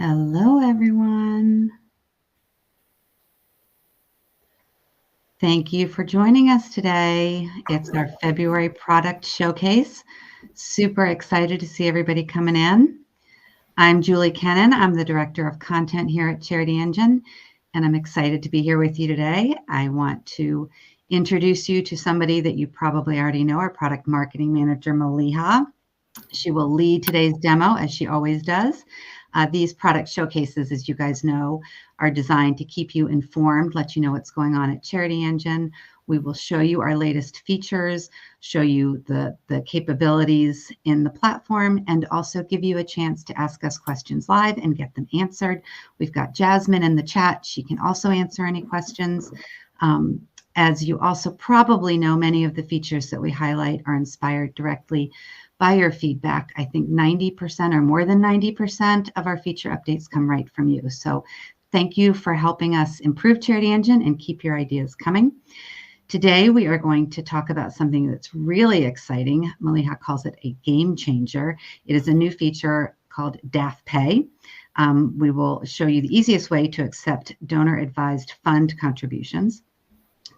Hello, everyone. Thank you for joining us today. It's our February product showcase. Super excited to see everybody coming in. I'm Julie Kennan. I'm the Director of Content here at CharityEngine, and I'm excited to be here with you today. I want to introduce you to somebody that you probably already know, our Product Marketing Manager, Maliha. She will lead today's demo, as she always does. These product showcases, as you guys know, are designed to keep you informed, let you know what's going on at CharityEngine. We will show you our latest features, show you the capabilities in the platform, and also give you a chance to ask us questions live and get them answered. We've got Jasmine in the chat. She can also answer any questions. As you also probably know, many of the features that we highlight are inspired directly by your feedback. I think 90% or more than 90% of our feature updates come right from you. So thank you for helping us improve CharityEngine and keep your ideas coming. Today, we are going to talk about something that's really exciting. Maliha calls it a game changer. It is a new feature called DAFPay. We will show you the easiest way to accept donor-advised fund contributions.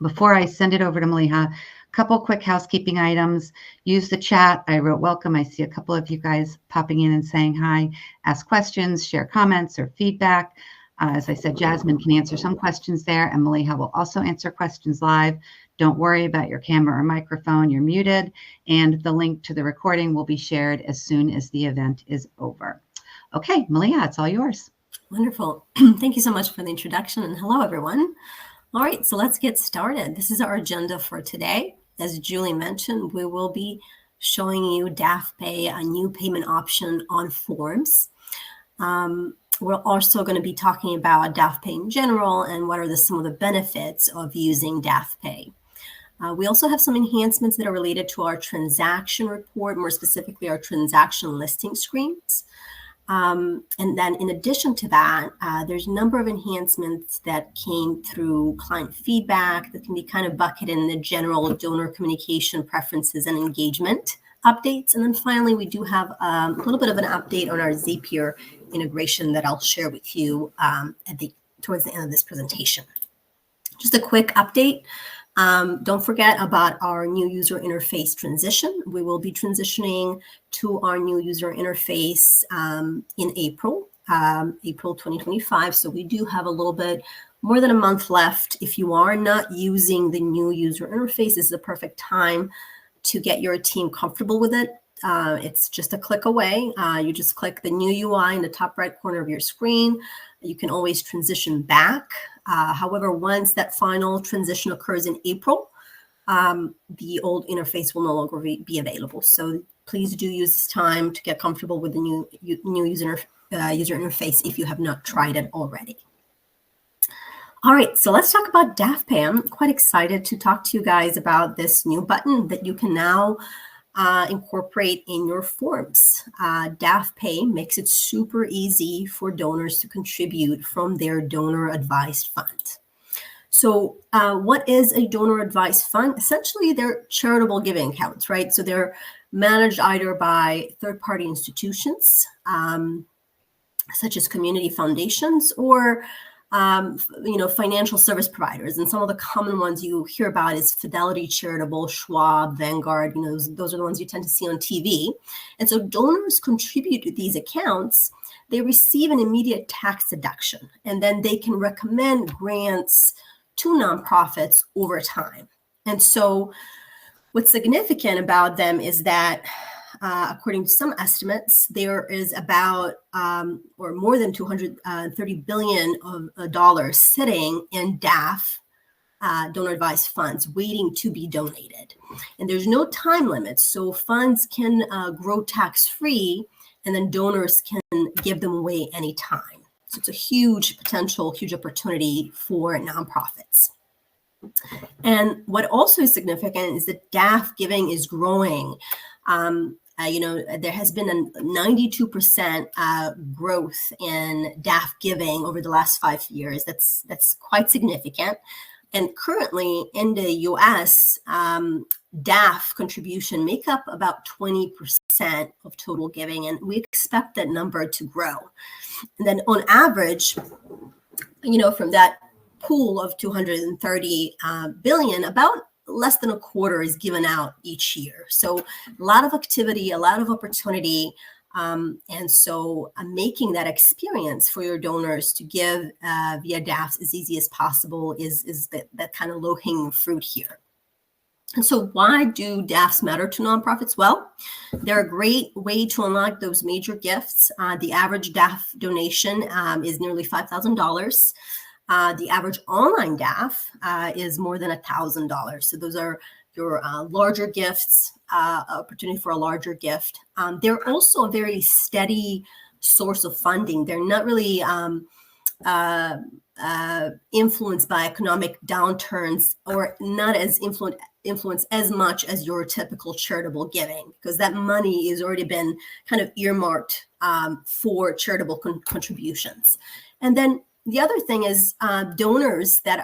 Before I send it over to Maliha, couple quick housekeeping items. Use the chat. I wrote welcome. I see a couple of you guys popping in and saying hi. Ask questions, share comments or feedback. As I said, Jasmine can answer some questions there, and Maliha will also answer questions live. Don't worry about your camera or microphone. You're muted, and the link to the recording will be shared as soon as the event is over. Okay, Maliha, it's all yours. Wonderful. Thank you so much for the introduction, and hello, everyone. All right, so let's get started. This is our agenda for today. As Julie mentioned, we will be showing you DAFPay, a new payment option on forms. We're also going to be talking about DAFPay in general and what are some of the benefits of using DAFPay. We also have some enhancements that are related to our transaction report, more specifically our transaction listing screens. And then in addition to that, there's a number of enhancements that came through client feedback that can be kind of bucketed in the general donor communication preferences and engagement updates. And then finally, we do have a little bit of an update on our Zapier integration that I'll share with you towards the end of this presentation. Just a quick update. Don't forget about our new user interface transition. We will be transitioning to our new user interface in April 2025. So we do have a little bit more than a month left. If you are not using the new user interface, this is the perfect time to get your team comfortable with it. It's just a click away. You just click the new UI in the top right corner of your screen. You can always transition back. However, once that final transition occurs in April, the old interface will no longer be available. So please do use this time to get comfortable with the new user interface if you have not tried it already. All right, so let's talk about DAFPay. I'm quite excited to talk to you guys about this new button that you can now incorporate in your forms. DAFPay makes it super easy for donors to contribute from their donor advised fund. So what is a donor advised fund? Essentially, they're charitable giving accounts, right? So they're managed either by third-party institutions, such as community foundations, or financial service providers. And some of the common ones you hear about is Fidelity Charitable, Schwab, Vanguard. Those are the ones you tend to see on TV. And so donors contribute to these accounts. They receive an immediate tax deduction, and then they can recommend grants to nonprofits over time. And so what's significant about them is that according to some estimates, there is about or more than $230 billion of dollars sitting in DAF, donor advised funds, waiting to be donated. And there's no time limit, so funds can grow tax-free, and then donors can give them away anytime. So it's a huge opportunity for nonprofits. And what also is significant is that DAF giving is growing. There has been a 92% growth in DAF giving over the last 5 years. That's quite significant. And currently in the US, DAF contribution make up about 20% of total giving, and we expect that number to grow. And then on average, from that pool of 230 billion, about less than a quarter is given out each year. So a lot of activity, a lot of opportunity. And so making that experience for your donors to give via DAFs as easy as possible is that kind of low-hanging fruit here. And so why do DAFs matter to nonprofits? Well, they're a great way to unlock those major gifts. The average DAF donation is nearly $5,000. The average online DAF is more than $1,000. So those are your larger gifts, opportunity for a larger gift. They're also a very steady source of funding. They're not really influenced by economic downturns, or not as influenced as much as your typical charitable giving, because that money has already been kind of earmarked for charitable contributions. And then the other thing is donors that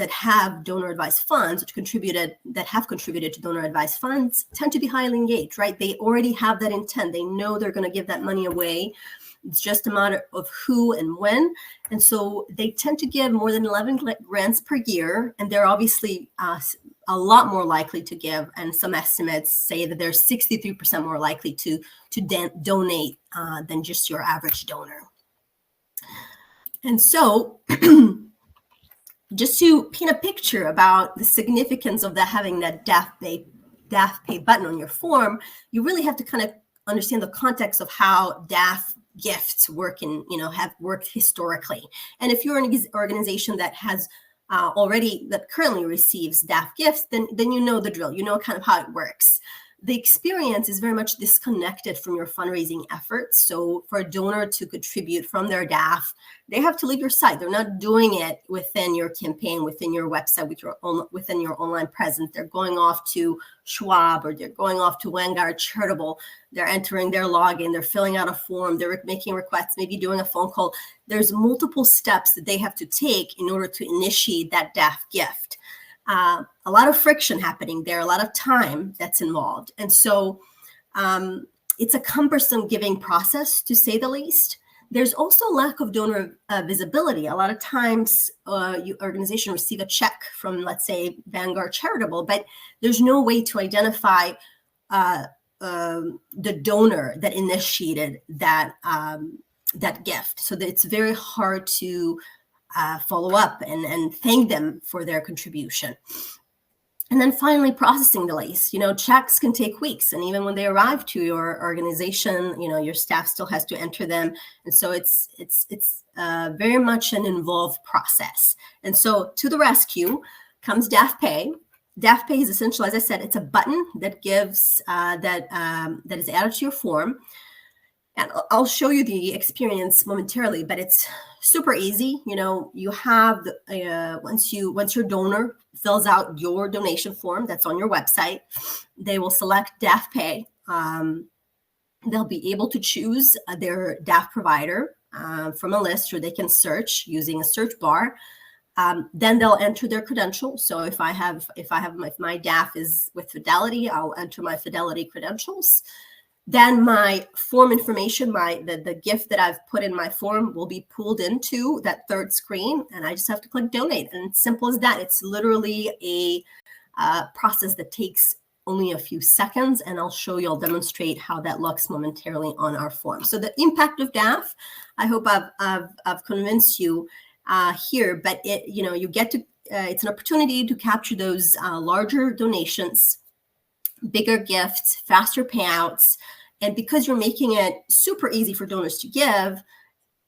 have donor advised funds, that have contributed to donor advised funds, tend to be highly engaged, right? They already have that intent. They know they're going to give that money away. It's just a matter of who and when. And so they tend to give more than 11 grants per year. And they're obviously a lot more likely to give. And some estimates say that they're 63% more likely to donate than just your average donor. And so just to paint a picture about the significance of having that DAFPay button on your form, you really have to kind of understand the context of how DAF gifts work and have worked historically. And if you're an organization that has that currently receives DAF gifts, then you know the drill. You know kind of how it works. The experience is very much disconnected from your fundraising efforts. So for a donor to contribute from their DAF, they have to leave your site. They're not doing it within your campaign, within your website, within your online presence. They're going off to Schwab, or they're going off to Vanguard Charitable. They're entering their login. They're filling out a form. They're making requests, maybe doing a phone call. There's multiple steps that they have to take in order to initiate that DAF gift. A lot of friction happening there, a lot of time that's involved. And so it's a cumbersome giving process, to say the least. There's also lack of donor visibility. A lot of times your organization receive a check from, let's say, Vanguard Charitable, but there's no way to identify the donor that initiated that gift. So that it's very hard to follow up and thank them for their contribution. And then finally, processing delays. Checks can take weeks, and even when they arrive to your organization, your staff still has to enter them, and so it's very much an involved process. And so to the rescue comes DAFPay. DAFPay is essentially, as I said, it's a button that gives that is added to your form. And I'll show you the experience momentarily, but it's super easy. You have once your donor fills out your donation form that's on your website, they will select DAFPay. They'll be able to choose their DAF provider from a list, or they can search using a search bar. Then they'll enter their credentials. So if my DAF is with Fidelity, I'll enter my Fidelity credentials. Then my form information, the gift that I've put in my form, will be pulled into that third screen, and I just have to click donate. And it's simple as that. It's literally a process that takes only a few seconds, and I'll demonstrate how that looks momentarily on our form. So the impact of DAF, I hope I've convinced you here, but you get to it's an opportunity to capture those larger donations, bigger gifts, faster payouts. And because you're making it super easy for donors to give,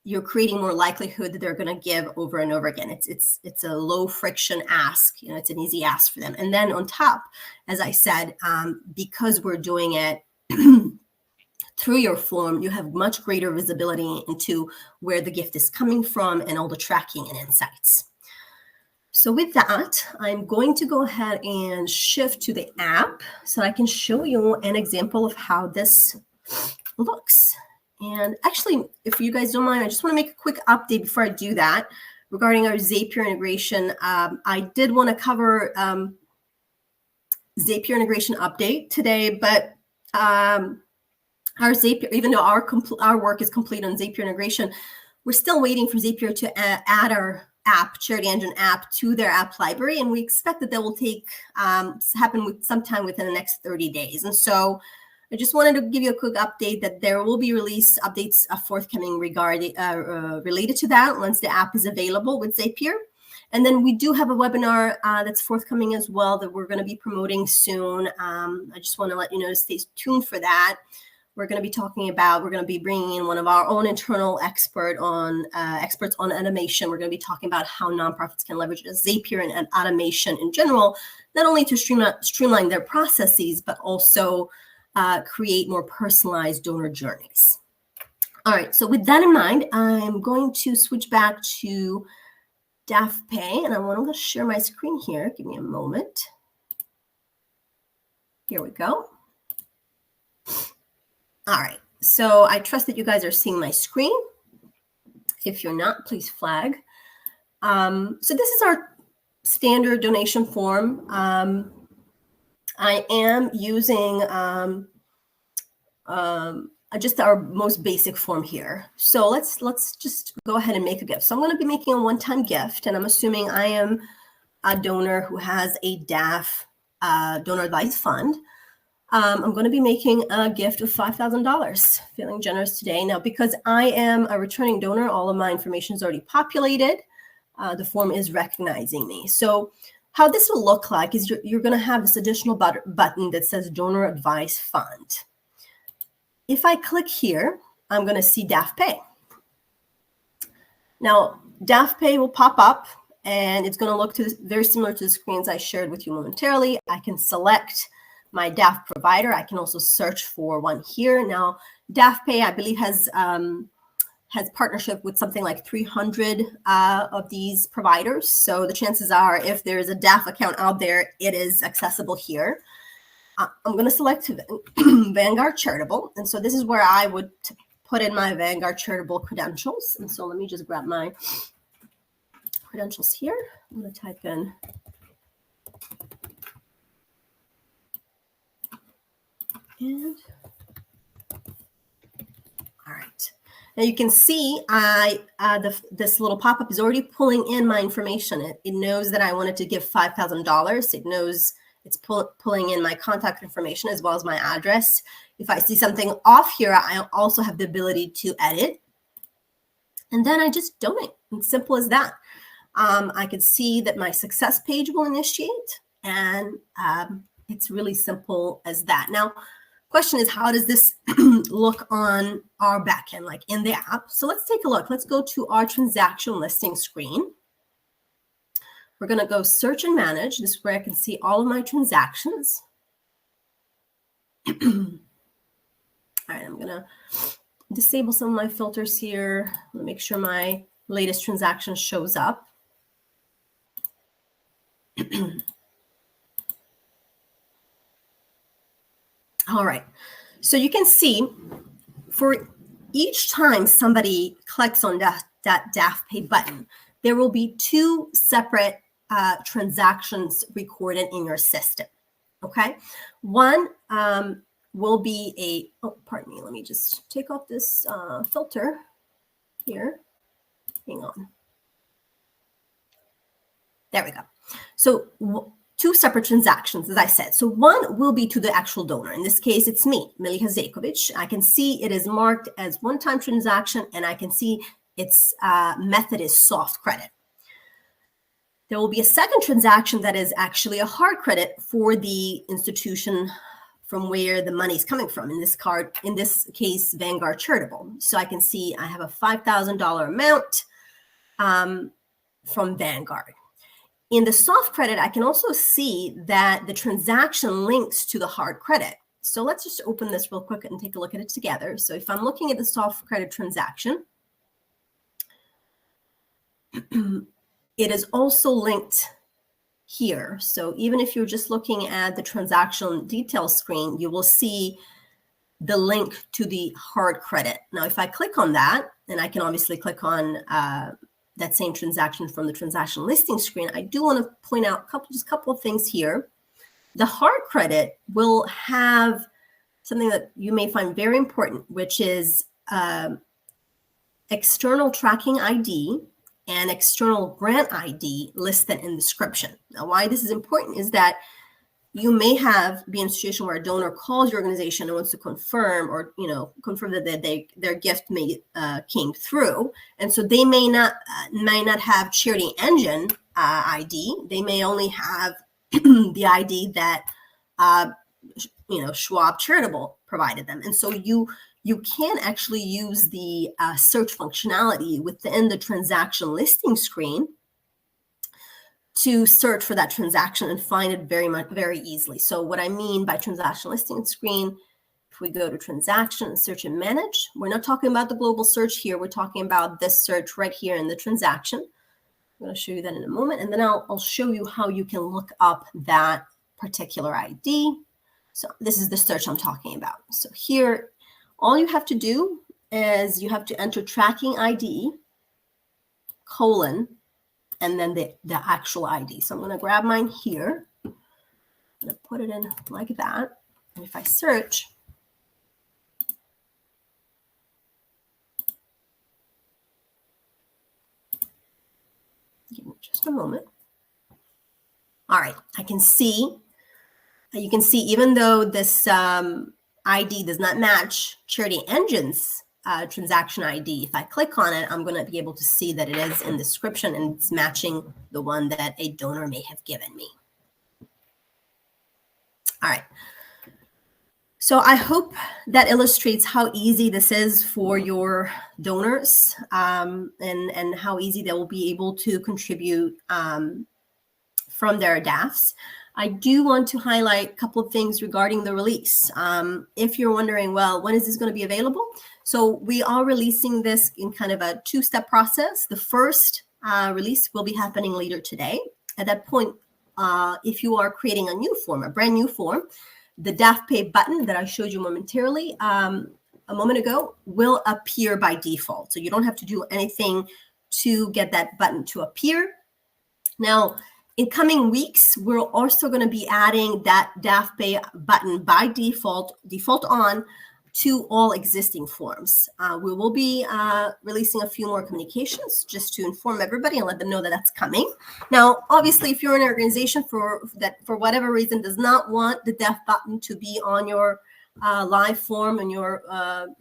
you're creating more likelihood that they're going to give over and over again. It's a low friction ask. It's an easy ask for them. And then on top, as I said, because we're doing it through your form, you have much greater visibility into where the gift is coming from and all the tracking and insights. So with that, I'm going to go ahead and shift to the app so I can show you an example of how this looks. And actually, if you guys don't mind, I just want to make a quick update before I do that regarding our Zapier integration. I did want to cover Zapier integration update today, but our Zapier, even though our work is complete on Zapier integration, we're still waiting for Zapier to add our app, CharityEngine app, to their app library, and we expect that will take happen sometime within the next 30 days. And so I just wanted to give you a quick update that there will be release updates forthcoming regarding related to that once the app is available with Zapier. And then we do have a webinar that's forthcoming as well that we're going to be promoting soon. I just want to let you know to stay tuned for that. We're going to be bringing in one of our own internal experts on automation. We're going to be talking about how nonprofits can leverage Zapier and automation in general, not only to streamline their processes, but also create more personalized donor journeys. All right, so with that in mind, I'm going to switch back to DAFPay, and I'm going to share my screen here. Give me a moment. Here we go. All right, so I trust that you guys are seeing my screen. If you're not, please flag. So this is our standard donation form. I am using just our most basic form here. So let's just go ahead and make a gift. So I'm going to be making a one-time gift, and I'm assuming I am a donor who has a DAF donor advised fund. I'm going to be making a gift of $5,000, feeling generous today. Now, because I am a returning donor, all of my information is already populated. The form is recognizing me. So how this will look like is you're going to have this additional button that says Donor Advised Fund. If I click here, I'm going to see DAFPay. Now, DAFPay will pop up, and it's going to look very similar to the screens I shared with you momentarily. I can select my DAF provider. I can also search for one here. Now, DAFPay, I believe, has partnership with something like 300 of these providers. So the chances are, if there's a DAF account out there, it is accessible here. I'm going to select Vanguard Charitable. And so this is where I would put in my Vanguard Charitable credentials. And so let me just grab my credentials here. I'm going to type in and all right. Now you can see this little pop-up is already pulling in my information. It knows that I wanted to give $5,000. It knows it's pulling in my contact information as well as my address. If I see something off here, I also have the ability to edit. And then I just donate. It's simple as that. I can see that my success page will initiate, and it's really simple as that. Now, question is, how does this look on our backend, like in the app? So let's take a look. Let's go to our transaction listing screen. We're going to go search and manage. This is where I can see all of my transactions. All right, I'm going to disable some of my filters here. I'm going to make sure my latest transaction shows up. All right, so you can see for each time somebody clicks on that DAFPay button, there will be two separate transactions recorded in your system, okay? One will be pardon me, let me just take off this filter here. Hang on. There we go. So two separate transactions, as I said. So one will be to the actual donor. In this case, it's me, Miliha Zajkovic. I can see it is marked as one-time transaction, and I can see its method is soft credit. There will be a second transaction that is actually a hard credit for the institution from where the money is coming from. In this case, Vanguard Charitable. So I can see I have a $5,000 amount from Vanguard. In the soft credit, I can also see that the transaction links to the hard credit. So let's just open this real quick and take a look at it together. So if I'm looking at the soft credit transaction, it is also linked here. So even if you're just looking at the transaction details screen, you will see the link to the hard credit. Now, if I click on that, and I can obviously click on that same transaction from the transaction listing screen, I do want to point out just a couple of things here. The hard credit will have something that you may find very important, which is external tracking ID and external grant ID listed in the description. Now, why this is important is that you may be in a situation where a donor calls your organization and wants to confirm, or confirm that their gift came through, and so they may not have CharityEngine ID. They may only have the ID that Schwab Charitable provided them, and so you can actually use the search functionality within the transaction listing screen to search for that transaction and find it very easily. So what I mean by transaction listing screen, if we go to transaction and search and manage, we're not talking about the global search here. We're talking about this search right here in the transaction. I'm going to show you that in a moment, and then I'll show you how you can look up that particular ID. So this is the search I'm talking about. So here, all you have to do is you have to enter tracking ID, and then the actual ID. So I'm going to grab mine here. I'm going to put it in like that. And if I search, give me just a moment. All right, you can see even though this ID does not match CharityEngine's transaction ID, if I click on it, I'm going to be able to see that it is in the description and it's matching the one that a donor may have given me. All right. So I hope that illustrates how easy this is for your donors and how easy they will be able to contribute from their DAFs. I do want to highlight a couple of things regarding the release. If you're wondering, well, when is this going to be available? So we are releasing this in kind of a two-step process. The first release will be happening later today. At that point, if you are creating a new form, a brand new form, the DAFPay button that I showed you momentarily a moment ago will appear by default. So you don't have to do anything to get that button to appear. Now, in coming weeks, we're also going to be adding that DAFPay button by default on to all existing forms. We will be releasing a few more communications just to inform everybody and let them know that that's coming. Now, obviously, if you're an organization that for whatever reason does not want the DAF button to be on your live form and your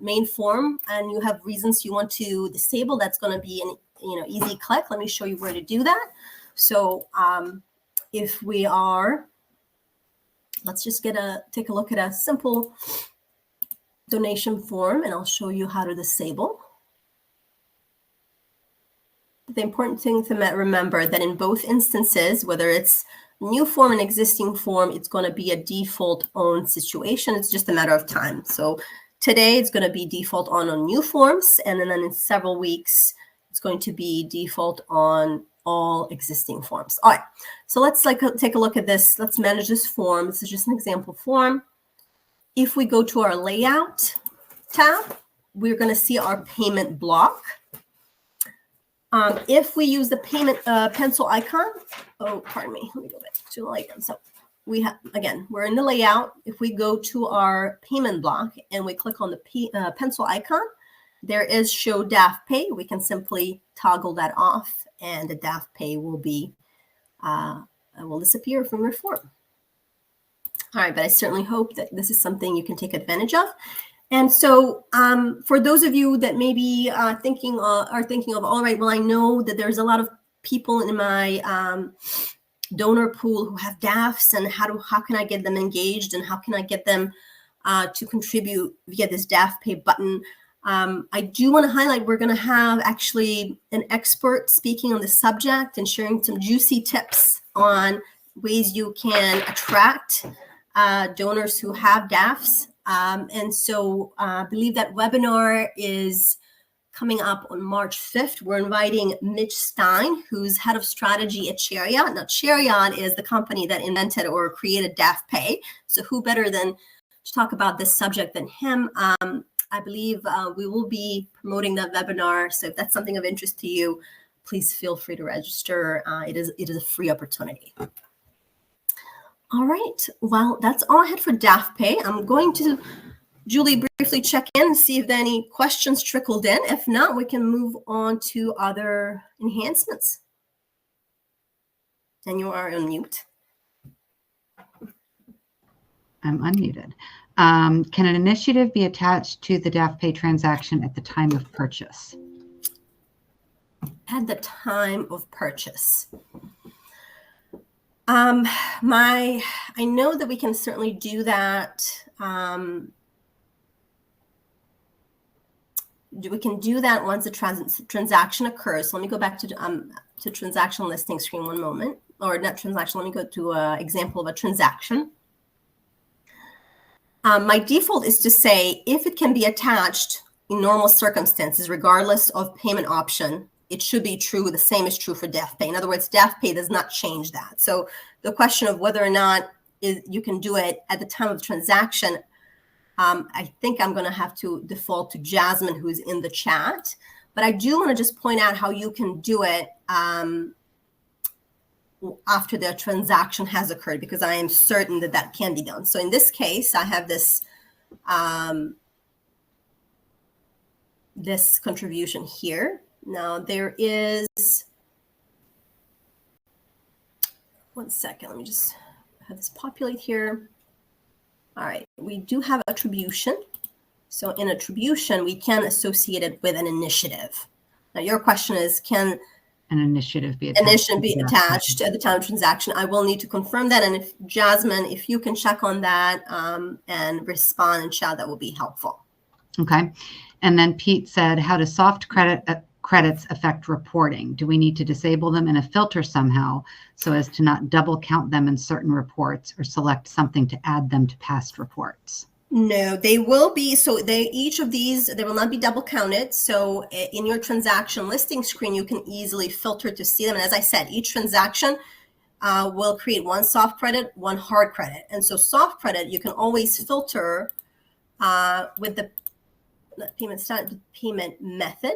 main form, and you have reasons you want to disable, that's going to be an easy click. Let me show you where to do that. So if we are, let's just take a look at a simple donation form, and I'll show you how to disable. The important thing to remember that in both instances, whether it's new form and existing form, it's going to be a default on situation. It's just a matter of time. So today it's going to be default on new forms, and then in several weeks, it's going to be default on all existing forms. All right, so let's take a look at this. Let's manage this form. This is just an example form. If we go to our layout tab, we're going to see our payment block. If we use the payment pencil icon, oh, pardon me, let me go back to the layout. So we have, again, we're in the layout. If we go to our payment block and we click on the pencil icon, there is show DAFPay. We can simply toggle that off, and the DAFPay will disappear from your form. All right, but I certainly hope that this is something you can take advantage of. And so for those of you that maybe are thinking of, all right, well, I know that there's a lot of people in my donor pool who have DAFs, and how can I get them engaged, and how can I get them to contribute via this DAFPay button? I do want to highlight, we're going to have actually an expert speaking on the subject and sharing some juicy tips on ways you can attract donors who have DAFs. And so I believe that webinar is coming up on March 5th. We're inviting Mitch Stein, who's head of strategy at Chariot. Now, Chariot is the company that invented or created DAFPay. So who better than to talk about this subject than him? I believe we will be promoting that webinar. So if that's something of interest to you, please feel free to register. It is a free opportunity. All right. Well, that's all I had for DAFPay. I'm going to Julie, briefly check in, see if any questions trickled in. If not, we can move on to other enhancements. And you are on mute. I'm unmuted. Can an initiative be attached to the DAFPay transaction at the time of purchase? At the time of purchase. I know that we can certainly do that. We can do that once the transaction occurs. So let me go back to transaction listing screen one moment, or not transaction. Let me go to an example of a transaction. My default is to say if it can be attached in normal circumstances, regardless of payment option, it should be true. The same is true for DAFPay. In other words, DAFPay does not change that. So the question of whether or not you can do it at the time of transaction, I think I'm going to have to default to Jasmine, who's in the chat. But I do want to just point out how you can do it after the transaction has occurred, because I am certain that that can be done. So in this case, I have this this contribution here. Now there is, one second, let me just have this populate here. All right, we do have attribution. So in attribution, we can associate it with an initiative. Now your question is, can an initiative be attached at the time of transaction? I will need to confirm that. And if Jasmine, if you can check on that and respond in chat, that will be helpful. Okay. And then Pete said, how does soft credits affect reporting? Do we need to disable them in a filter somehow so as to not double count them in certain reports, or select something to add them to past reports? No, they will be. So each of these, they will not be double counted. So in your transaction listing screen, you can easily filter to see them. And as I said, each transaction will create one soft credit, one hard credit. And so soft credit, you can always filter with the payment method,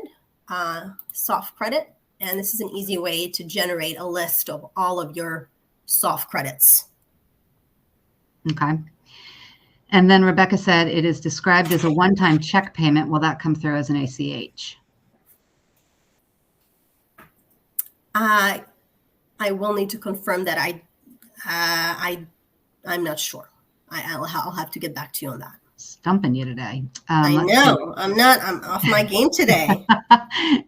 soft credit. And this is an easy way to generate a list of all of your soft credits. Okay. And then Rebecca said it is described as a one-time check payment. Will that come through as an ACH? I will need to confirm that. I'm not sure. I'll have to get back to you on that. Stumping you today. I know. I'm off my game today.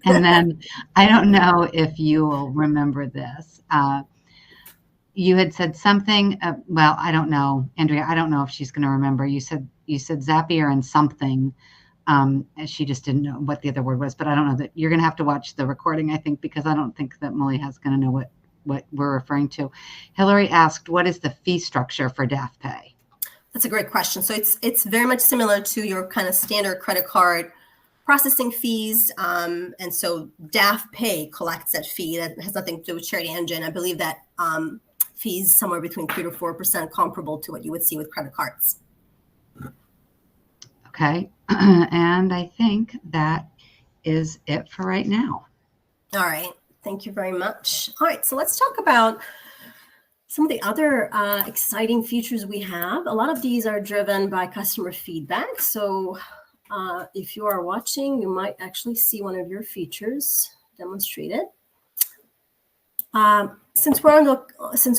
And then I don't know if you will remember this. You had said something, well, I don't know, Andrea, I don't know if she's going to remember. You said Zapier and something. She just didn't know what the other word was, but I don't know that you're going to have to watch the recording, I think, because I don't think that Malia is going to know what we're referring to. Hillary asked, what is the fee structure for DAFPay? That's a great question. So it's very much similar to your kind of standard credit card processing fees. And so DAFPay collects that fee. That has nothing to do with CharityEngine. I believe that fees somewhere between 3 to 4%, comparable to what you would see with credit cards. Okay. And I think that is it for right now. All right. Thank you very much. All right. So let's talk about some of the other exciting features we have. A lot of these are driven by customer feedback. So if you are watching, you might actually see one of your features demonstrated. Since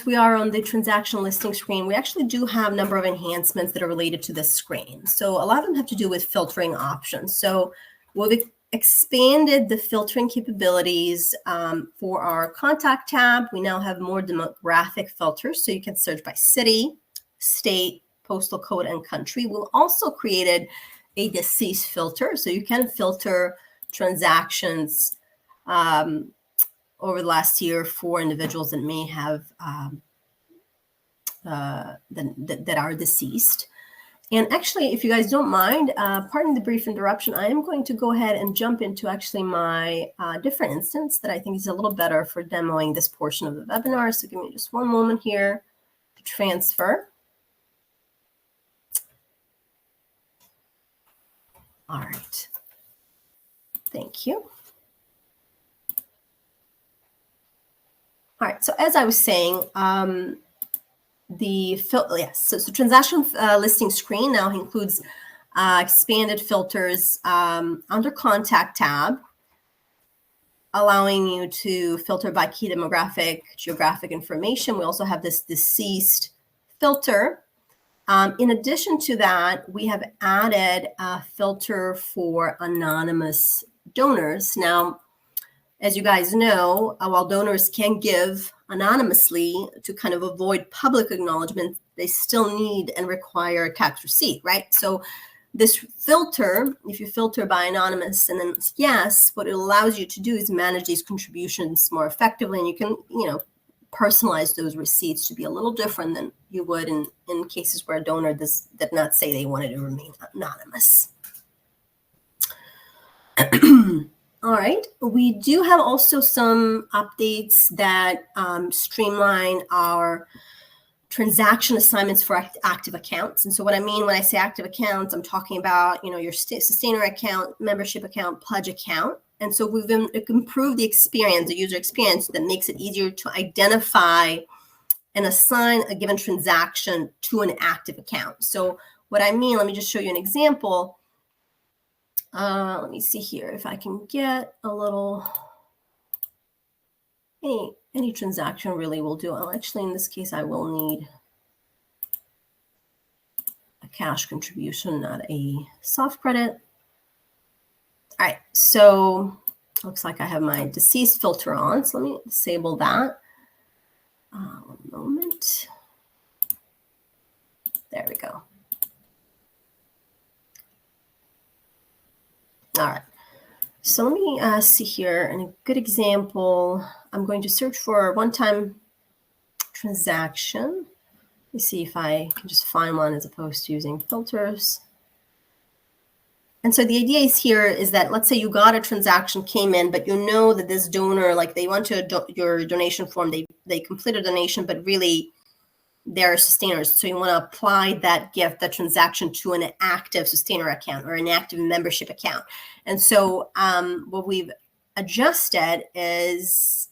we are on the transaction listing screen, we actually do have a number of enhancements that are related to this screen. So a lot of them have to do with filtering options. So we've expanded the filtering capabilities for our contact tab. We now have more demographic filters, so you can search by city, state, postal code, and country. We've also created a deceased filter, so you can filter transactions over the last year for individuals that may have that are deceased. And actually, if you guys don't mind, pardon the brief interruption, I am going to go ahead and jump into actually my different instance that I think is a little better for demoing this portion of the webinar. So give me just one moment here to transfer. All right. Thank you. All right, so as I was saying, so transaction listing screen now includes expanded filters under Contact tab, allowing you to filter by key demographic, geographic information. We also have this deceased filter. In addition to that, we have added a filter for anonymous donors. Now, as you guys know, while donors can give anonymously to kind of avoid public acknowledgement, they still need and require a tax receipt, right? So this filter, if you filter by anonymous and then yes, what it allows you to do is manage these contributions more effectively, and you can, personalize those receipts to be a little different than you would in cases where a donor did not say they wanted to remain anonymous. All right, we do have also some updates that streamline our transaction assignments for active accounts. And so what I mean when I say active accounts, I'm talking about, your sustainer account, membership account, pledge account. And so we've improved the experience, the user experience, that makes it easier to identify and assign a given transaction to an active account. So what I mean, let me just show you an example. Let me see here if I can get a little, any transaction really will do. Actually, in this case, I will need a cash contribution, not a soft credit. All right, so looks like I have my deceased filter on. So let me disable that. One moment. There we go. All right. So let me see here. And a good example, I'm going to search for a one-time transaction. Let me see if I can just find one as opposed to using filters. And so the idea is here is that, let's say you got a transaction, came in, but you know that this donor, like they went to your donation form, they completed a donation, but really they're sustainers. So you want to apply that gift, that transaction, to an active sustainer account or an active membership account. And so what we've adjusted is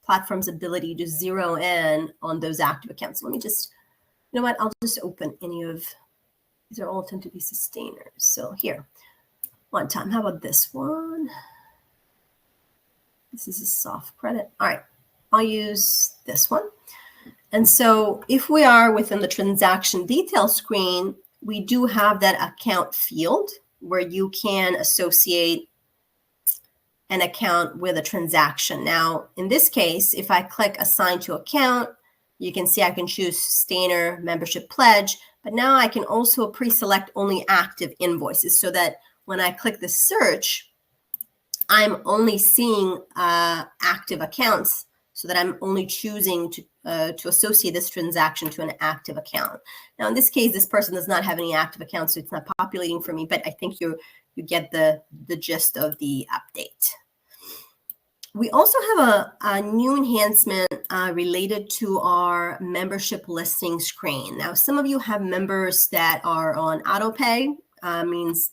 platform's ability to zero in on those active accounts. So let me just, I'll just open any of, these are all tend to be sustainers. So here, one time, how about this one? This is a soft credit. All right, I'll use this one. And so if we are within the transaction details screen, we do have that account field where you can associate an account with a transaction. Now, in this case, if I click assign to account, you can see I can choose sustainer, membership, pledge, but now I can also pre-select only active invoices so that when I click the search, I'm only seeing active accounts, so that I'm only choosing to associate this transaction to an active account. Now, in this case, this person does not have any active accounts, so it's not populating for me, but I think you get the gist of the update. We also have a new enhancement related to our membership listing screen. Now, some of you have members that are on auto-pay. Means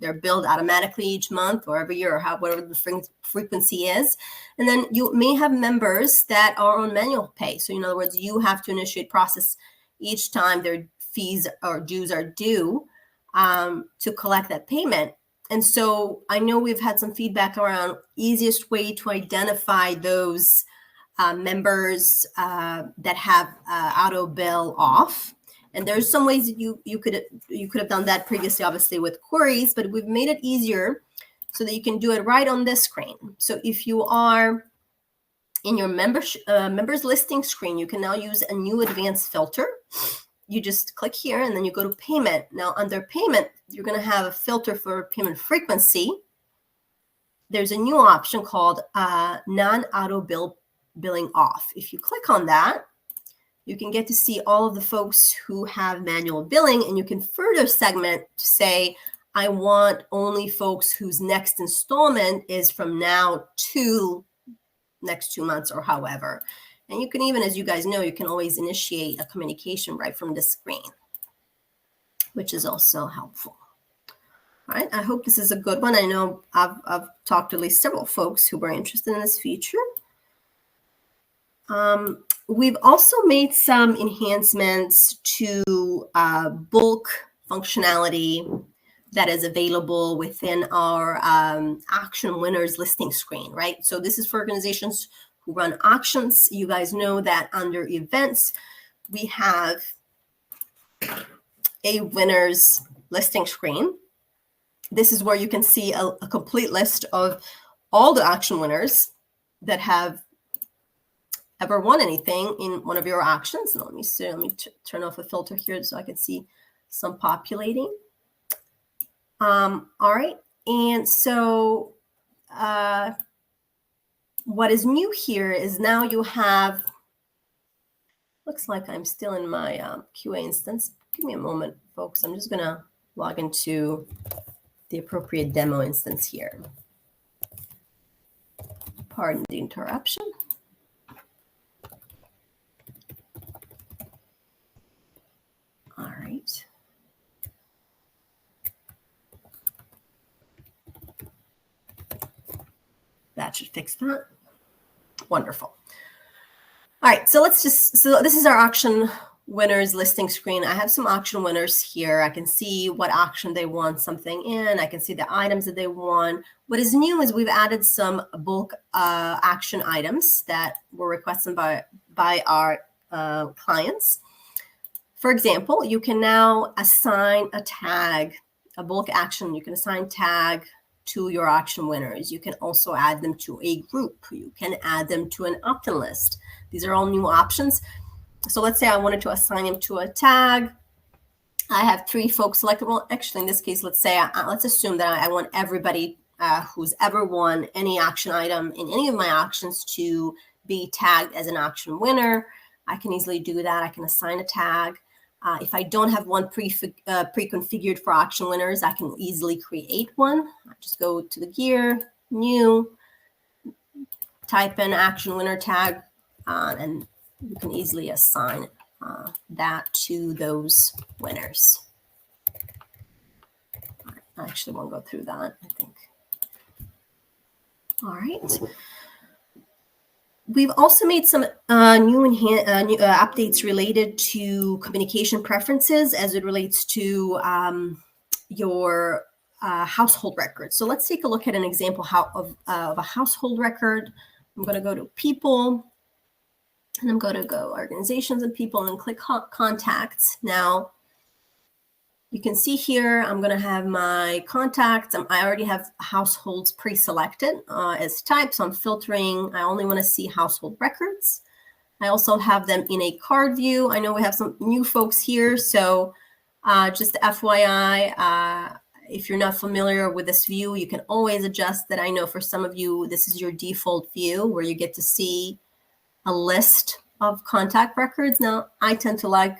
they're billed automatically each month or every year, or whatever the frequency is. And then you may have members that are on manual pay. So in other words, you have to initiate process each time their fees or dues are due to collect that payment. And so I know we've had some feedback around easiest way to identify those members that have auto bill off. And there's some ways that you could have done that previously, obviously with queries, but we've made it easier so that you can do it right on this screen. So if you are in your members listing screen, you can now use a new advanced filter. You just click here and then you go to payment. Now under payment, you're going to have a filter for payment frequency. There's a new option called non-auto billing off. If you click on that, you can get to see all of the folks who have manual billing, and you can further segment to say, I want only folks whose next installment is from now to next 2 months or however. And you can even, as you guys know, you can always initiate a communication right from the screen, which is also helpful. All right, I hope this is a good one. I know I've talked to at least several folks who were interested in this feature. We've also made some enhancements to bulk functionality that is available within our auction winners listing screen, right? So this is for organizations who run auctions. You guys know that under events, we have a winners listing screen. This is where you can see a complete list of all the auction winners that have ever won anything in one of your auctions. Let me see, let me turn off a filter here so I can see some populating. All right, and so what is new here is now you have, looks like I'm still in my QA instance. Give me a moment, folks. I'm just gonna log into the appropriate demo instance here. Pardon the interruption. All right. That should fix that. Wonderful. All right, so let's just, so this is our auction winners listing screen. I have some auction winners here. I can see what auction they won something in. I can see the items that they won. What is new is we've added some bulk action items that were requested by our clients. For example, you can now assign a tag, a bulk action. You can assign tag to your auction winners. You can also add them to a group. You can add them to an opt-in list. These are all new options. So let's say I wanted to assign him to a tag. I have 3 folks selected. Well, actually, in this case, let's say, let's assume that I want everybody who's ever won any auction item in any of my auctions to be tagged as an auction winner. I can easily do that. I can assign a tag. If I don't have one pre-configured for auction winners, I can easily create one. I just go to the gear, new, type in auction winner tag, and you can easily assign that to those winners. I actually won't go through that, I think. All right. We've also made some new updates related to communication preferences as it relates to your household records. So let's take a look at an example of a household record. I'm going to go to people, and I'm going to go organizations and people and click contacts. Now, you can see here, I'm going to have my contacts. I already have households pre-selected as type, so I'm filtering. I only want to see household records. I also have them in a card view. I know we have some new folks here, so just FYI, if you're not familiar with this view, you can always adjust that. I know for some of you, this is your default view where you get to see a list of contact records. Now, I tend to like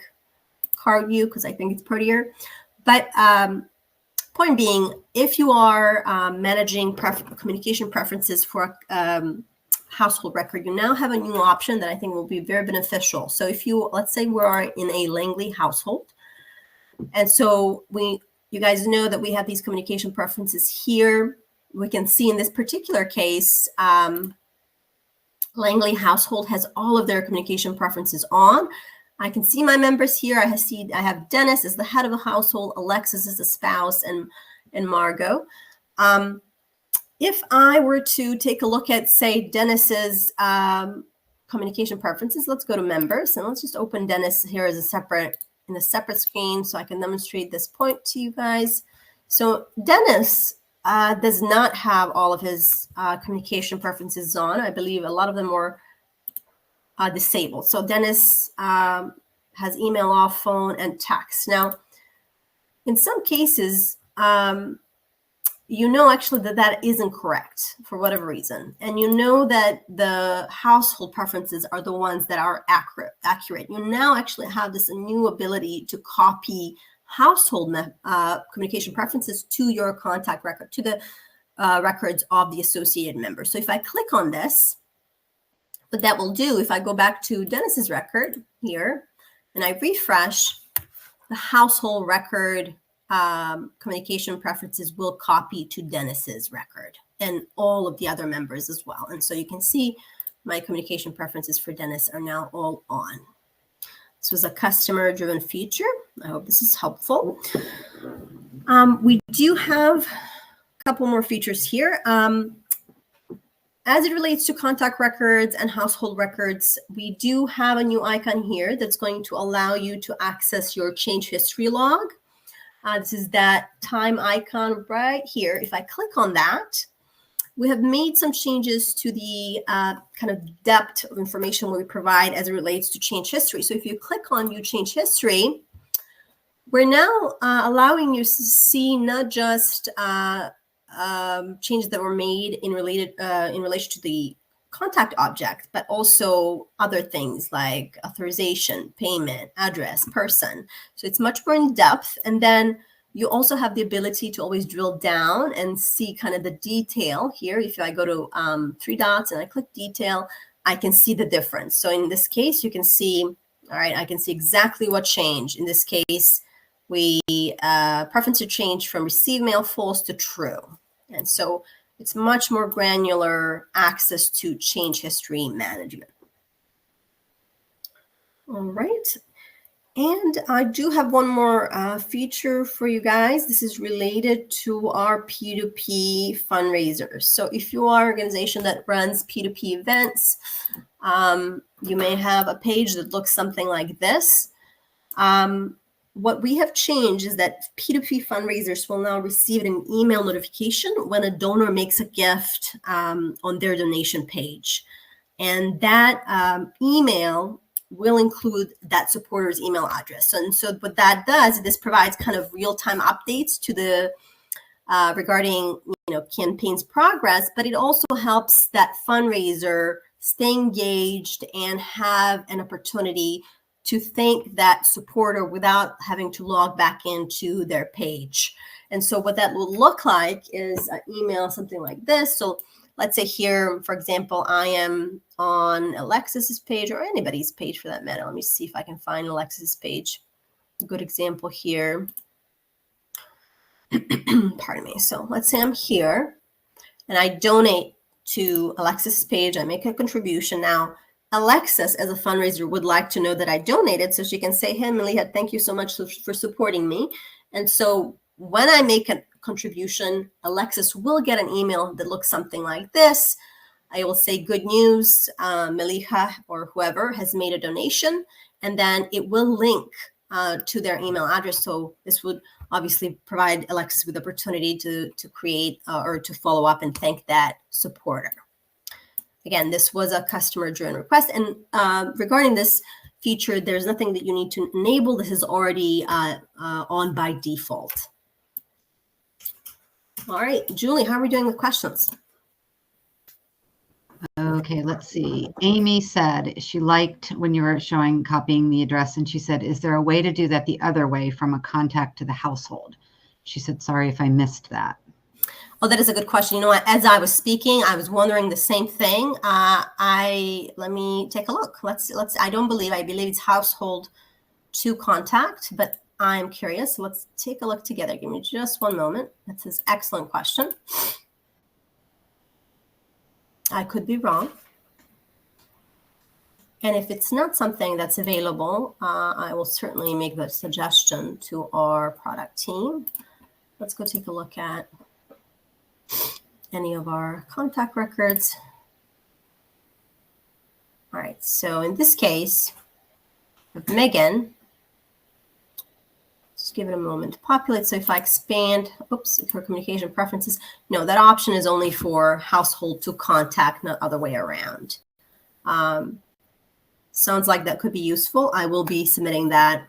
card view because I think it's prettier. But point being, if you are managing communication preferences for household record, you now have a new option that I think will be very beneficial. So if you, let's say we are in a Langley household, and so you guys know that we have these communication preferences here. We can see in this particular case, Langley household has all of their communication preferences on. I can see my members here. I have Dennis as the head of the household, Alexis as the spouse, and Margot. If I were to take a look at, say, Dennis's communication preferences, let's go to members, and let's just open Dennis here as a separate screen so I can demonstrate this point to you guys. So Dennis does not have all of his communication preferences on. I believe a lot of them were disabled. So Dennis has email off, phone, and text. Now, in some cases, you know actually that isn't correct for whatever reason. And you know that the household preferences are the ones that are accurate. You now actually have this new ability to copy household communication preferences to your contact record, to the records of the associated members. So if I click on this, what that will do, if I go back to Dennis's record here and I refresh, the household record communication preferences will copy to Dennis's record and all of the other members as well. And so you can see my communication preferences for Dennis are now all on. This was a customer-driven feature. I hope this is helpful. We do have a couple more features here. As it relates to contact records and household records, we do have a new icon here that's going to allow you to access your change history log. This is that time icon right here. If I click on that, we have made some changes to the kind of depth of information we provide as it relates to change history. So if you click on View Change History, we're now allowing you to see not just changes that were made in relation to the contact object, but also other things like authorization, payment, address, person. So it's much more in depth. And then you also have the ability to always drill down and see kind of the detail here. If I go to 3 dots and I click detail, I can see the difference. So in this case, you can see, all right, I can see exactly what changed. In this case, we preference to change from receive mail false to true. And so it's much more granular access to change history management. All right. And I do have one more feature for you guys. This is related to our P2P fundraisers. So if you are an organization that runs P2P events, you may have a page that looks something like this. What we have changed is that P2P fundraisers will now receive an email notification when a donor makes a gift on their donation page. And that email will include that supporter's email address. And so what that does, this provides kind of real-time updates to the regarding campaign's progress, but it also helps that fundraiser stay engaged and have an opportunity to thank that supporter without having to log back into their page. And so what that will look like is an email, something like this. So let's say here, for example, I am on Alexis's page or anybody's page for that matter. Let me see if I can find Alexis's page. A good example here. Pardon me. So let's say I'm here and I donate to Alexis's page. I make a contribution. Now, Alexis, as a fundraiser, would like to know that I donated so she can say, hey, Maliha, thank you so much for supporting me. And so when I make a contribution, Alexis will get an email that looks something like this. I will say, good news, Maliha or whoever has made a donation, and then it will link to their email address. So this would obviously provide Alexis with the opportunity to create or to follow up and thank that supporter. Again, this was a customer-driven request. And regarding this feature, there's nothing that you need to enable. This is already on by default. All right, Julie, how are we doing with questions? Okay, let's see. Amy said she liked when you were showing copying the address, and she said, is there a way to do that the other way from a contact to the household? She said, sorry if I missed that. Oh, that is a good question. You know what? As I was speaking, I was wondering the same thing. Let me take a look. I believe it's household to contact, but I'm curious. Let's take a look together. Give me just one moment. That's an excellent question. I could be wrong. And if it's not something that's available, I will certainly make that suggestion to our product team. Let's go take a look at any of our contact records. All right, so in this case, with Megan, just give it a moment to populate. So if I expand, her communication preferences, no, that option is only for household to contact, not other way around. Sounds like that could be useful. I will be submitting that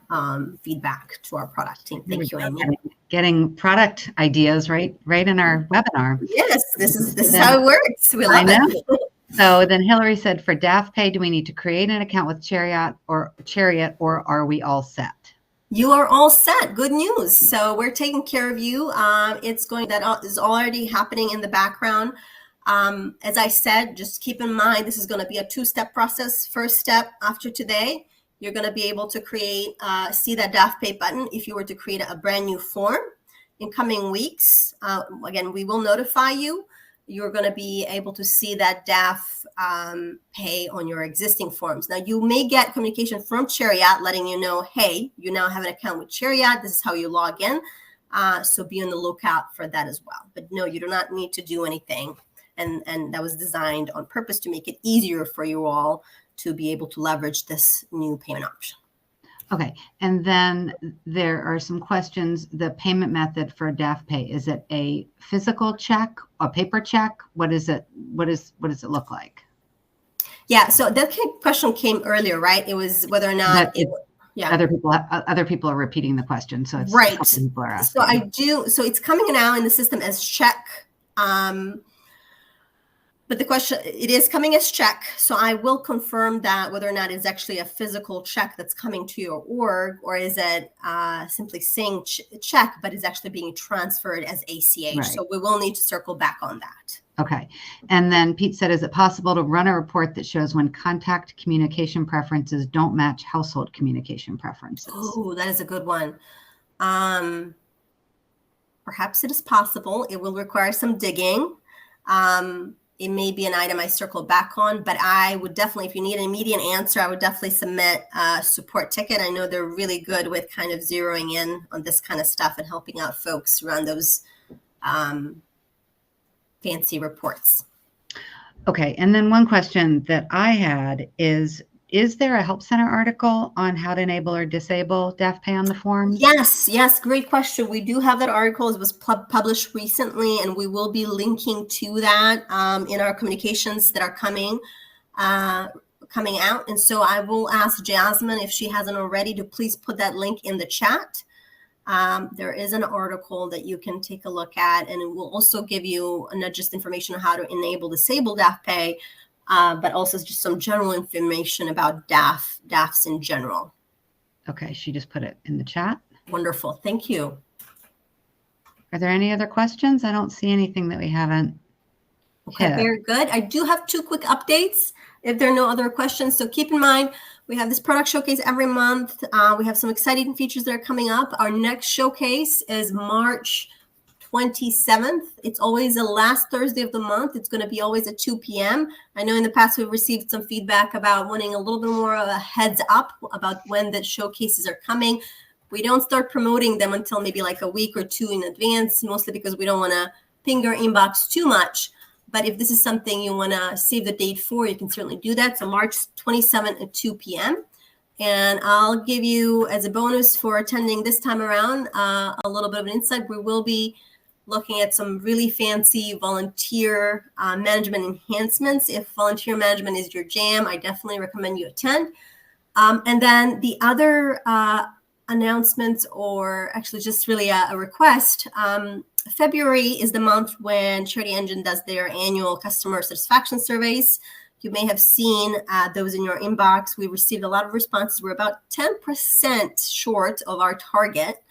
feedback to our product team. Thank you, Amy. Getting product ideas right in our webinar. Yes, this is how it works. We love it. So then Hillary said, for DAFPay, do we need to create an account with Chariot, or are we all set? You are all set. Good news. So we're taking care of you. That is already happening in the background. As I said, just keep in mind, this is going to be a 2-step process. First step, after today, you're going to be able to see that DAFPay button if you were to create a brand new form. In coming weeks, again, we will notify you you're going to be able to see that DAFPay on your existing forms. Now, you may get communication from Chariot letting you know, hey, you now have an account with Chariot. This is how you log in. So be on the lookout for that as well. But no, you do not need to do anything. And that was designed on purpose to make it easier for you all to be able to leverage this new payment option. Okay, and then there are some questions. The payment method for DAFPay, is it a physical check, a paper check? What is it? What does it look like? Yeah, so that question came earlier, right? It was whether or not yeah. Other people are repeating the question, so it's right. People are asking. So it's coming now in the system as check. But the question, it is coming as check. So I will confirm that whether or not it's actually a physical check that's coming to your org, or is it simply saying check, but is actually being transferred as ACH. Right. So we will need to circle back on that. Okay. And then Pete said, is it possible to run a report that shows when contact communication preferences don't match household communication preferences? Oh, that is a good one. Perhaps it is possible. It will require some digging. It may be an item I circle back on, but I would definitely, if you need an immediate answer, I would definitely submit a support ticket. I know they're really good with kind of zeroing in on this kind of stuff and helping out folks around those fancy reports. Okay, and then one question that I had is there a Help Center article on how to enable or disable DAFPay on the forms? Yes, great question. We do have that article. It was published recently, and we will be linking to that in our communications that are coming out. And so I will ask Jasmine, if she hasn't already, to please put that link in the chat. There is an article that you can take a look at, and it will also give you not just information on how to enable, disable DAFPay, but also just some general information about DAFs in general. Okay, she just put it in the chat. Wonderful, thank you. Are there any other questions? I don't see anything that we haven't hit. Very good. I do have 2 quick updates if there are no other questions. So keep in mind, we have this product showcase every month. We have some exciting features that are coming up. Our next showcase is March 27th. It's always the last Thursday of the month. It's going to be always at 2 p.m. I know in the past we've received some feedback about wanting a little bit more of a heads up about when the showcases are coming. We don't start promoting them until maybe like a week or 2 in advance, mostly because we don't want to ping your inbox too much. But if this is something you want to save the date for, you can certainly do that. So March 27th at 2 p.m. And I'll give you, as a bonus for attending this time around, a little bit of an insight. We will be looking at some really fancy volunteer management enhancements. If volunteer management is your jam, I definitely recommend you attend. And then the other announcements, or actually just really a request, February is the month when CharityEngine does their annual customer satisfaction surveys. You may have seen those in your inbox. We received a lot of responses. We're about 10% short of our target.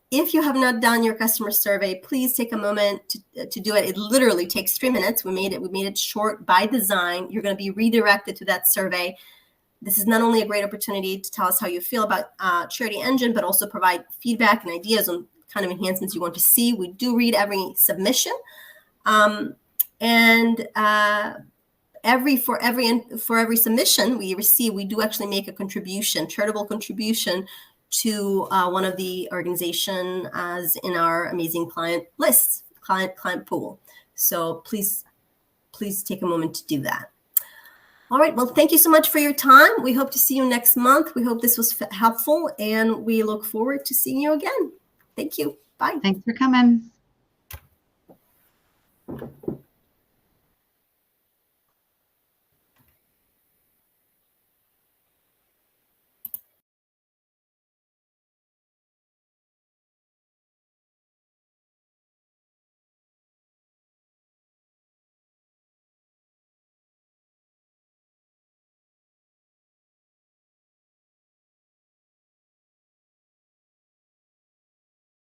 If you have not done your customer survey, please take a moment to do it. It literally takes 3 minutes. We made it short by design. You're going to be redirected to that survey. This is not only a great opportunity to tell us how you feel about CharityEngine, but also provide feedback and ideas on kind of enhancements you want to see. We do read every submission, and for every submission we receive, we do actually make a contribution, charitable contribution, to one of the organizations as in our amazing client lists, client pool. So please take a moment to do that. All right. Well, thank you so much for your time. We hope to see you next month. We hope this was helpful, and we look forward to seeing you again. Thank you. Bye. Thanks for coming.